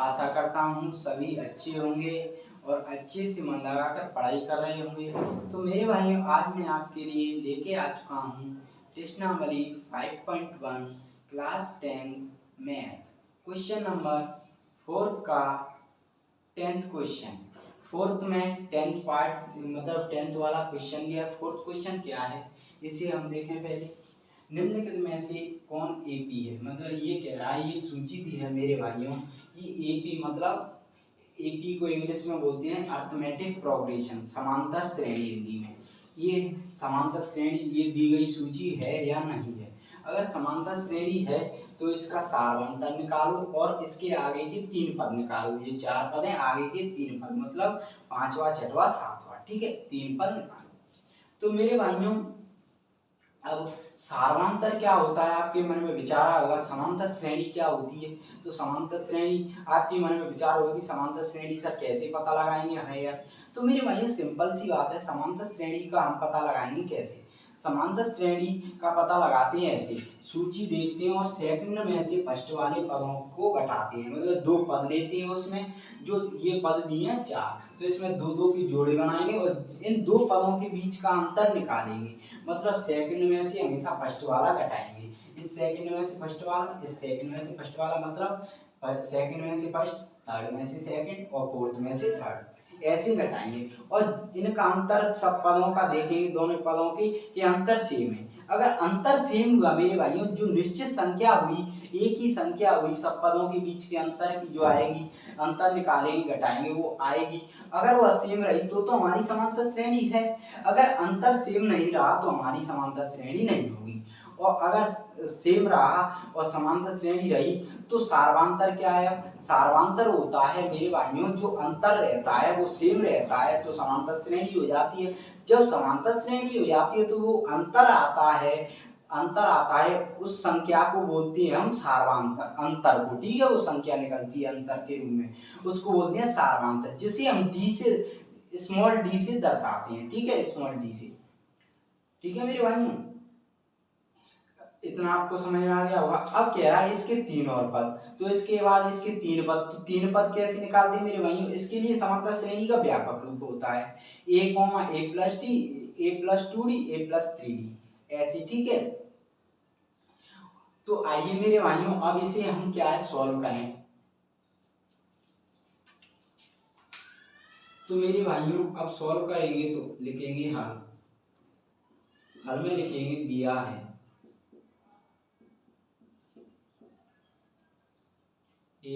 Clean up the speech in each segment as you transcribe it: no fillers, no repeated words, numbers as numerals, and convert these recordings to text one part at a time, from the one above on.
आशा करता हूँ सभी अच्छे होंगे और अच्छे से मन लगाकर पढ़ाई कर रहे होंगे। तो मेरे भाइयों, आज मैं आपके लिए लेके आ चुका हूँ प्रश्नावली 5.1 क्लास 10 मैथ क्वेश्चन नंबर 4 का 10th क्वेश्चन। फोर्थ में 10th पार्ट मतलब 10th वाला क्वेश्चन दिया। फोर्थ क्वेश्चन क्या है इसे हम देखें। पहले निम्नलिखित में से कौन एपी है, मतलब ये कह रहा है, ये सूची दी है मेरे भाइयों। ये एपी मतलब एपी को इंग्लिश में बोलते हैं अर्थमेटिक प्रोग्रेशन, समांतर श्रेणी हिंदी में। ये समांतर श्रेणी ये दी गई सूची है या नहीं है। अगर समांतर श्रेणी है तो इसका सारवंतर निकालो और इसके आगे के 3 पद निकालो। ये 4 पद हैं, आगे के 3 पद मतलब 5वां 6वां 7वां, ठीक है, 3 पद निकालो। तो मेरे भाइयों, अब सारवांतर क्या होता है आपके मन में विचार होगा। समांतर श्रेणी क्या होती है, तो समांतर श्रेणी आपके मन में विचार होगा कि समांतर श्रेणी सर कैसे पता लगाएंगे हमें यार। तो मेरे भाई सिंपल सी बात है, समांतर श्रेणी का हम पता लगाएंगे कैसे। समांतर श्रेणी का पता लगाते हैं ऐसे, सूची देखते हैं और सेकंड में से फर्स्ट वाले पदों को घटाते हैं, मतलब 2 पद लेते हैं, उसमें जो ये पद दिए हैं 4, तो इसमें 2-2 की जोड़े बनाएंगे और इन 2 पदों के बीच का अंतर निकालेंगे। मतलब सेकंड में से हमेशा फर्स्ट वाला घटाएंगे। इस सेकंड में से फर्स्ट वाला, इस सेकंड में से फर्स्ट वाला, मतलब सेकंड में से फर्स्ट, थर्ड में से सेकंड और फोर्थ में से थर्ड, ऐसे घटाएंगे। और इनका अंतर सब पदों का देखेंगे, दोनों पदों के कि अंतर सेम है। अगर अंतर सेम हुआ मेरे भाइयों, जो निश्चित संख्या हुई, एक ही संख्या हुई, सब पदों के बीच के अंतर की जो आएगी, अंतर निकालेंगे घटाएंगे वो आएगी। अगर वह सेम रही तो हमारी समांतर श्रेणी है। अगर अंतर सेम नहीं रहा तो हमारी समांतर श्रेणी नहीं होगी। और अगर सेम रहा और समांतर श्रेणी रही तो सार्वांतर क्या है। सार्वांतर होता है मेरे भाइयों, जो अंतर रहता है वो सेम रहता है तो समांतर श्रेणी हो जाती है। जब समांतर श्रेणी हो जाती है तो वो अंतर आता है, अंतर आता है उस संख्या को बोलते हैं हम सार्वांतर, अंतर को, ठीक है, वो संख्या निकलती है अंतर के रूप में, उसको बोलते हैं सार्वांतर, जिसे हम डी से, स्मॉल डी से दर्शाते हैं, ठीक है, स्मॉल डी से। ठीक है मेरे भाइयों, इतना आपको समझ में आ गया होगा। अब कह रहा है इसके 3 और पद, तो इसके बाद इसके 3 पद, तो 3 पद कैसे निकालते हैं मेरे भाइयों। इसके लिए समांतर श्रेणी का व्यापक रूप होता है a, a plus T, a plus 2d, a plus 3d, ऐसी, ठीक है। तो आइए मेरे भाइयों अब इसे हम क्या है सॉल्व करें। तो मेरे भाइयों अब सॉल्व करेंगे तो लिखेंगे हल, हल में लिखेंगे दिया है a,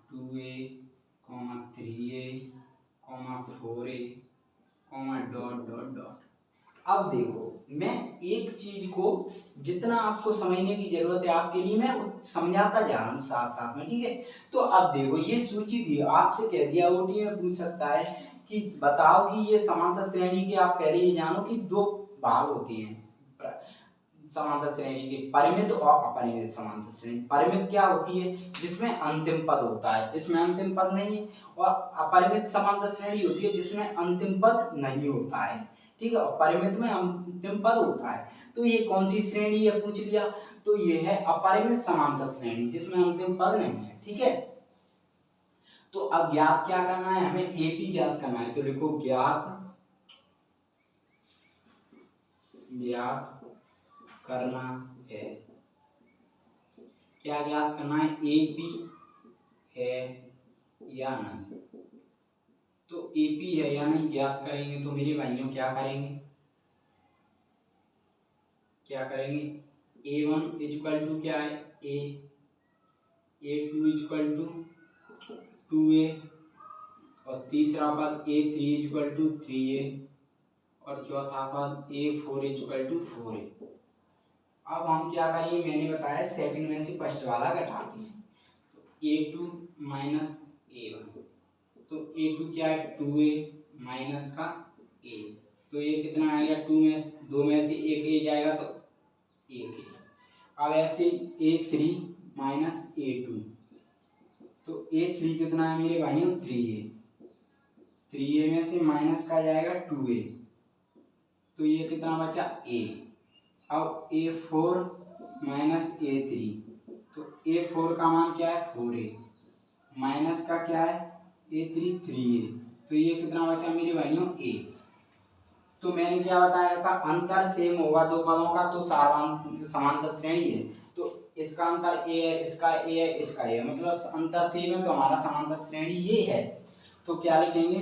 2a, 3a, 4a, dot dot dot. अब देखो, मैं एक चीज को जितना आपको समझने की जरूरत है आपके लिए मैं समझाता जा रहा हूँ साथ साथ में, ठीक है। तो अब देखो ये सूची दी, आपसे कह दिया ओटी में पूछ सकता है कि बताओ कि ये समांतर श्रेणी के, आप पहले ये जानो कि 2 भाग होते हैं समांतर श्रेणी के, परिमित और अपरिमित समांतर श्रेणी। परिमित क्या होती है, जिसमें अंतिम पद होता है, इसमें अंतिम पद नहीं है। और अपरिमित समांतर श्रेणी होती है जिसमें अंतिम पद नहीं होता है, ठीक है, और परिमित में अंतिम पद होता है। तो ये कौन सी श्रेणी है पूछ लिया, तो ये है अपरिमित समांतर श्रेणी जिसमें अंतिम पद नहीं है, ठीक है। तो अब ज्ञात क्या करना है, हमें एपी ज्ञात करना है। तो लिखो ज्ञात, ज्ञात करना है। क्या ज्ञात करना है, एपी है या नहीं। तो एपी है या नहीं ज्ञात करेंगे तो मेरे भाइयों क्या करेंगे, क्या करेंगे, a1 इक्वल टू क्या है a, a2 equal to 2a, और तीसरा पद a3 इक्वल टू 3a, और चौथा पद a4 इक्वल टू 4a। अब हम क्या करेंगे, मैंने बताया सेकंड में से फर्स्ट वाला घटाते हैं। तो a2 माइनस a1, तो a2 क्या है 2a माइनस का a, तो ये कितना आएगा, 2 में से एक a जाएगा तो 1 a। अब ऐसे a3 माइनस a2, तो a3 कितना है मेरे भाइयों 3a, 3a में से माइनस का जाएगा 2a, तो ये कितना बचा a। अब a4 माइनस a3, तो a4 का मान क्या है 4a, माइनस का क्या है A3 3A, तो ये कितना बचा मेरे भाइयों A। तो मैंने क्या बताया था, अंतर सेम होगा दो पदों का तो समांतर श्रेणी है। तो इसका अंतर A है, इसका A है, इसका A है, मतलब अंतर सेम है तो हमारा समांतर श्रेणी ये है। तो क्या लिखेंगे,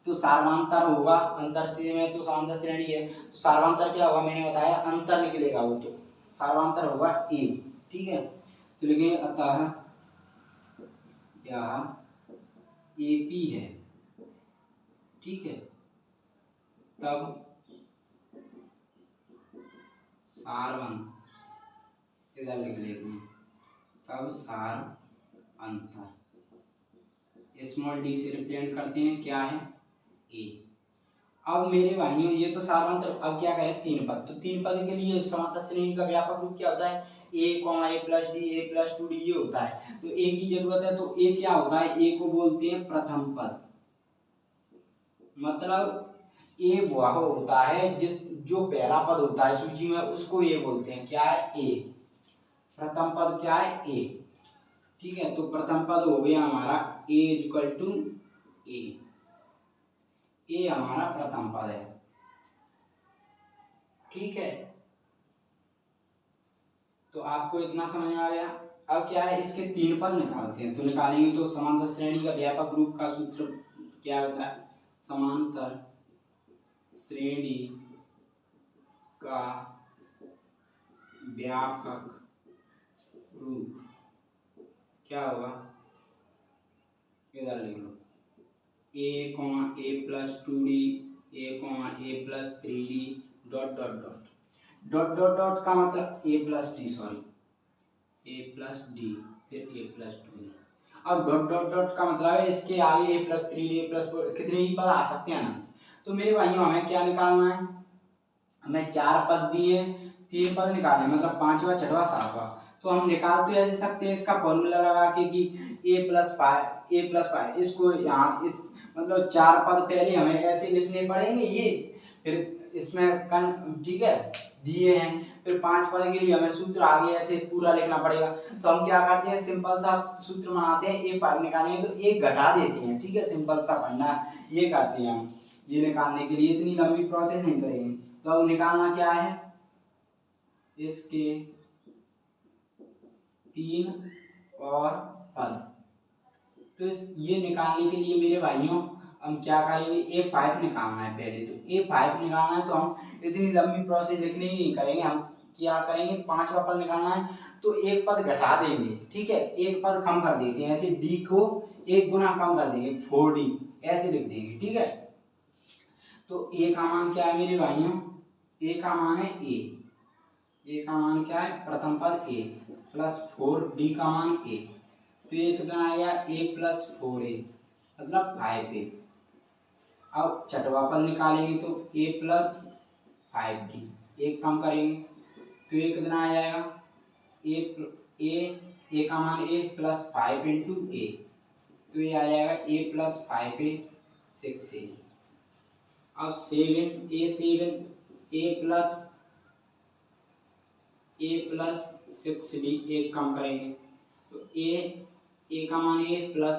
तो सार्वंतर होगा, अंतर सेम है तो समांतर श्रेणी है, तो सार्वंतर क्या होगा मैंने बताया, अंतर निकलेगा वो, तो सार्वंतर होगा A। ठीक है, तो लिखेंगे अतः यह AP है। ठीक है, तब सारवन इधर लिख लेते हैं, तब सार अंतर स्मॉल डी से रिप्रेजेंट करते हैं, क्या है ए। अब मेरे भाइयों ये तो सारवंतर, अब क्या करें तीन पद, तो तीन पद के लिए समांतर श्रेणी का व्यापक रूप क्या होता है, A plus D A plus 2D ये होता है। तो ए की जरूरत है, तो ए क्या होता है, ए को बोलते हैं प्रथम पद, मतलब ए वह होता है जिस जो पहला पद होता है सूची में उसको ए बोलते हैं, क्या है ए, प्रथम पद क्या है ए। ठीक है, तो प्रथम पद हो गया हमारा ए इक्वल टू ए हमारा प्रथम पद है। ठीक है, तो आपको इतना समझ में आ गया। अब क्या है, इसके तीन पद निकालते हैं, तो निकालेंगे तो समांतर श्रेणी का व्यापक रूप का सूत्र क्या होता है, समांतर श्रेणी का व्यापक रूप क्या होगा, इधर लिख लो A plus 2D A plus 3D dot dot dot dot dot dot का मतलब A plus D, sorry A plus D फिर A प्लस 2D। अब डॉट डॉट डॉट का मतलब है इसके आगे A plus 3D A plus कितने ही पद आ सकते हैं ना। तो मेरे भाइयों हमें क्या निकालना है, हमें चार पद दिए, तीन पद निकालने मतलब पांचवा छठवा सातवां। तो हम निकाल तो ऐसे सकते हैं इसका फॉर्मूला लगा के कि A प्लस 5 इसको यहाँ इस मतलब चार पद पहले हमें ऐसे लिखने पड़ेंगे ये, फिर इसमें ठीक है दिए हैं, फिर पांच पद के लिए हमें सूत्र आगे ऐसे पूरा लिखना पड़ेगा। तो हम क्या करते हैं, सिंपल सा सूत्र बनाते हैं, एक पार निकालेंगे तो एक घटा देते हैं। ठीक है, सिंपल सा फंडा ये करते हैं हम, ये निकालने के लिए इतनी लंबी प्रोसेस नहीं करेंगे। तो अब निकालना क्या है, इसके तीन और पद। तो ये निकालने के लिए मेरे भाइयों हम क्या करेंगे, A5 निकालना है पहले, तो A5 निकालना है तो हम इतनी लंबी प्रोसेस लिखनी ही नहीं करेंगे, हम क्या करेंगे पांचवा पद निकालना है तो एक पद घटा देंगे। ठीक है, एक पद कम कर देते हैं, ऐसे D को एक गुना कम कर देंगे 4D ऐसे लिख देंगे। ठीक है, तो A का मान क्या है मेरे भाइयों, A का मान है A का मान क्या है प्रथम पद A प्लस 4D का मान A, तो ये कितना आएगा A प्लस 4A मतलब 5A। अब छठवा पद निकालेंगे तो A प्लस 5D, एक कम करेंगे तो ये कितना आ जाएगा A का मान A प्लस 5 इंटू A, तो ये आ जाएगा A प्लस 5A 6A। अब 7 A प्लस 6D एक कम करेंगे तो A का मान A प्लस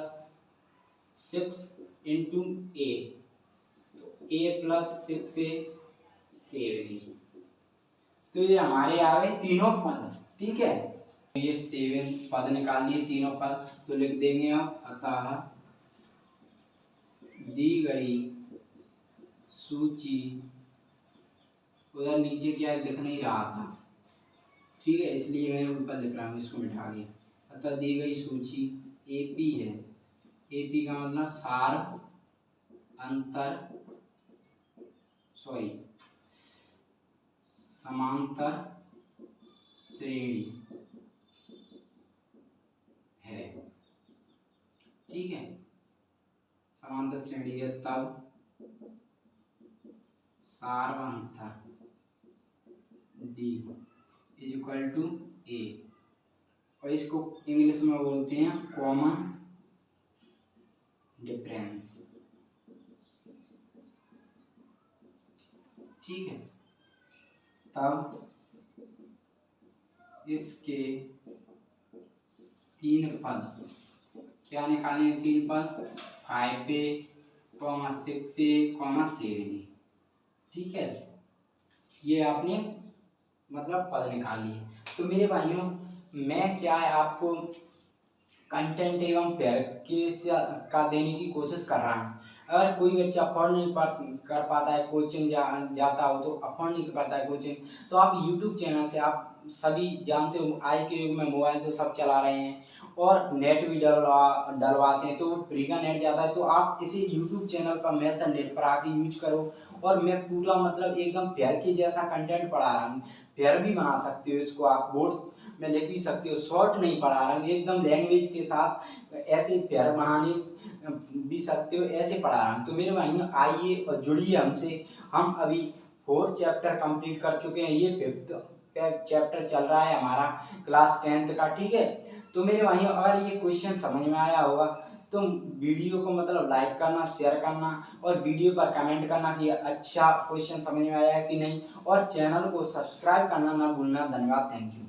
6 इंटू A, तो A प्लस 6A 7D, तो ये हमारे आ गए तीनों पद। ठीक है, तो ये 7 पद निकाल लिए तीनों पद, तो लिख देंगे आप अतः दी गई सूची, उधर नीचे क्या दिख नहीं रहा था, ठीक है इसलिए मैं ऊपर लिख रहा हूँ, इसको मिटा के। अतः दी गई सूची AP है, AP का मतलब सार अंतर समांतर श्रेणी है। ठीक है, समांतर श्रेणी है तब सार्वंतर D is equal to A, और इसको इंग्लिश में बोलते हैं कॉमन डिफरेंस। ठीक है, तब इसके तीन पद क्या निकालनी है, 3 पद 5a, 6a, 7a। ठीक है, ये आपने मतलब पद निकाल लिए। तो मेरे भाइयों मैं क्या है आपको कंटेंट एवं पेयर का देने की कोशिश कर रहा हूँ। अगर कोई बच्चा अफोर्ड नहीं कर पाता है कोचिंग जाता हो, तो अफोर्ड नहीं कर पाता है कोचिंग, तो आप यूट्यूब चैनल से, आप सभी जानते हो आज के युग में मोबाइल तो सब चला रहे हैं और नेट भी डलवाते हैं, तो वो फ्री का नेट जाता है। तो आप इसे यूट्यूब चैनल पर मैसेज नेट पर आके यूज करो, और मैं पूरा मतलब एकदम फेयर के जैसा कंटेंट पढ़ा रहा हूँ। फेयर भी बना सकते हो इसको, आप बोर्ड में लिख भी सकते हो, शॉर्ट नहीं पढ़ा रहा हूँ, एकदम लैंग्वेज के साथ ऐसे फेयर बनाने भी सकते हो, ऐसे पढ़ा रहा हूँ। तो मेरे भाइयों आइए और जुड़िए हमसे। हम अभी 4 चैप्टर कंप्लीट कर चुके हैं, ये 5th चैप्टर चल रहा है हमारा क्लास 10th का। ठीक है, तो मेरे भाइयों अगर ये क्वेश्चन समझ में आया होगा तो वीडियो को मतलब लाइक करना, शेयर करना और वीडियो पर कमेंट करना कि अच्छा क्वेश्चन समझ में आया है कि नहीं, और चैनल को सब्सक्राइब करना ना भूलना। धन्यवाद, थैंक यू।